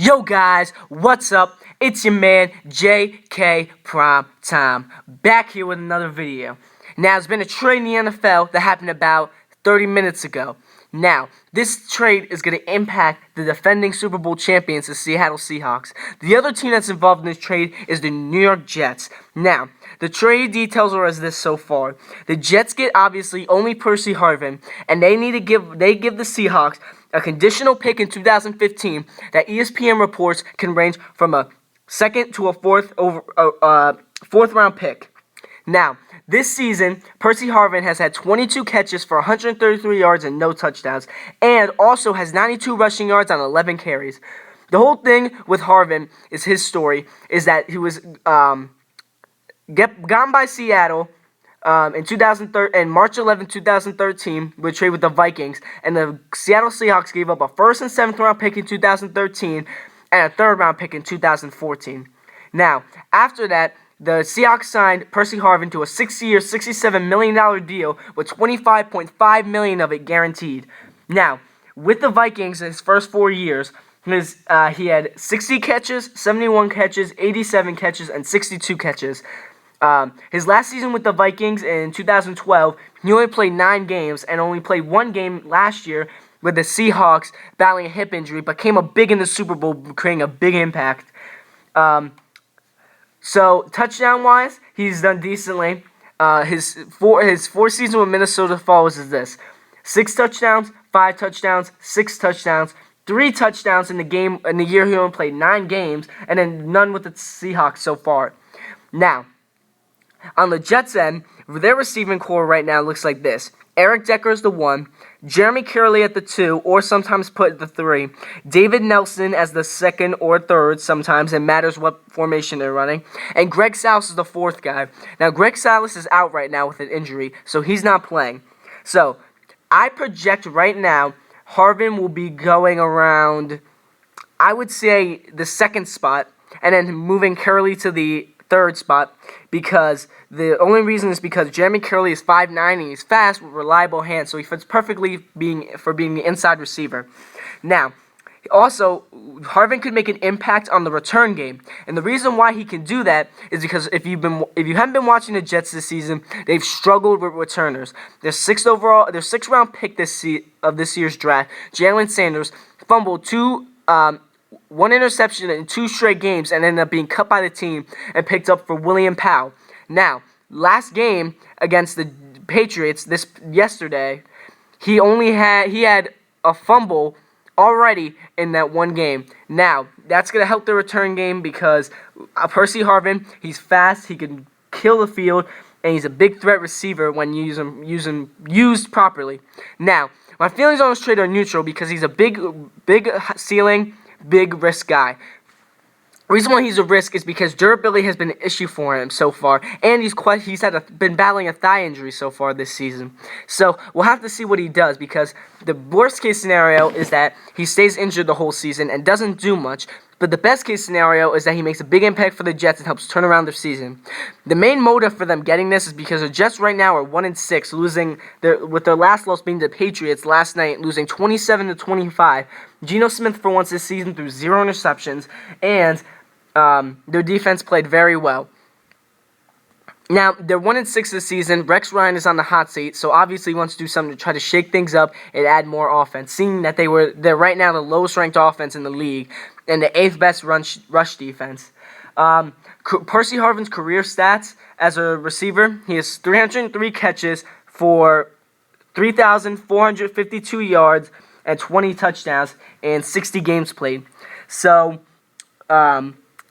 Yo guys, what's up? It's your man JK Prime Time, back here with another video. Now, there's been a trade in the NFL that happened about 30 minutes ago. Now, this trade is going to impact the defending Super Bowl champions, the Seattle Seahawks. The other team that's involved in this trade is the New York Jets. Now, the trade details are as this so far. The Jets get obviously only Percy Harvin, and they give the Seahawks a conditional pick in 2015 that ESPN reports can range from a second to a fourth round pick. Now, this season, Percy Harvin has had 22 catches for 133 yards and no touchdowns, and also has 92 rushing yards on 11 carries. The whole thing with Harvin is his story is that he was gotten by Seattle in March 11, 2013, with trade with the Vikings, and the Seattle Seahawks gave up a first and seventh round pick in 2013 and a third round pick in 2014. Now, after that, the Seahawks signed Percy Harvin to a 6-year, $67 million deal with $25.5 million of it guaranteed. Now, with the Vikings in his first 4 years, he had 60 catches, 71 catches, 87 catches, and 62 catches. His last season with the Vikings in 2012, he only played 9 games and only played 1 game last year with the Seahawks battling a hip injury, but came up big in the Super Bowl, creating a big impact. So touchdown-wise, he's done decently. His four seasons with Minnesota follows as this: 6 touchdowns, 5 touchdowns, 6 touchdowns, 3 touchdowns in the year he only played 9 games, and then none with the Seahawks so far. Now, on the Jets end, their receiving core right now looks like this: Eric Decker is the 1, Jeremy Curley at the 2, or sometimes put at the 3, David Nelson as the 2nd or 3rd sometimes, it matters what formation they're running, and Greg Salas is the 4th guy. Now, Greg Salas is out right now with an injury, so he's not playing. So, I project right now, Harvin will be going around, I would say, the 2nd spot, and then moving Curley to the 3rd spot, because the only reason is because Jeremy Curley is 5'9", and he's fast with reliable hands, so he fits perfectly being the inside receiver. Now, also, Harvin could make an impact on the return game, and the reason why he can do that is because if you haven't been watching the Jets this season, they've struggled with returners. Their 6th round pick of this year's draft, Jalen Sanders, fumbled 1 interception in 2 straight games and ended up being cut by the team and picked up for William Powell. Now, last game against the Patriots yesterday, he had a fumble already in that one game. Now, that's going to help the return game because Percy Harvin, he's fast, he can kill the field, and he's a big threat receiver when used properly. Now, my feelings on this trade are neutral because he's a big ceiling, big risk guy. The reason why he's a risk is because durability has been an issue for him so far, and he's been battling a thigh injury so far this season. So we'll have to see what he does, because the worst case scenario is that he stays injured the whole season and doesn't do much, but the best case scenario is that he makes a big impact for the Jets and helps turn around their season. The main motive for them getting this is because the Jets right now are 1-6, with their last loss being the Patriots last night, losing 27-25. Geno Smith for once this season threw 0 interceptions, and their defense played very well. Now, they're 1-6 this season. Rex Ryan is on the hot seat, so obviously he wants to do something to try to shake things up and add more offense, seeing that they're right now the lowest ranked offense in the league and the 8th best rush defense. Percy Harvin's career stats as a receiver: he has 303 catches for 3,452 yards and 20 touchdowns and 60 games played. So,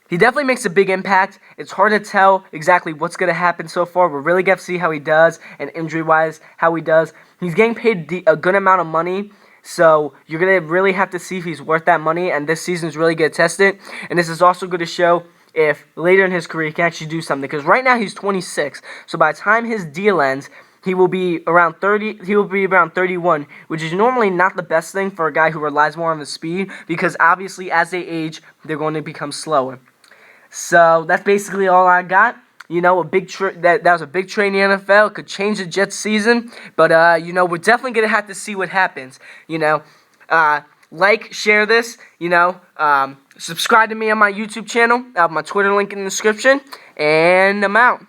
he definitely makes a big impact. It's hard to tell exactly what's going to happen so far. We're really going to see how he does, and injury-wise, how he does. He's getting paid a good amount of money, so you're going to really have to see if he's worth that money, and this season's really going to test it. And this is also going to show if later in his career he can actually do something, because right now he's 26, so by the time his deal ends, he will be around 30. He will be around 31, which is normally not the best thing for a guy who relies more on his speed, because obviously as they age, they're going to become slower. So that's basically all I got. You know, that was a big trade in the NFL. It could change the Jets season, but we're definitely gonna have to see what happens. like, share this, subscribe to me on my YouTube channel. I have my Twitter link in the description, and I'm out.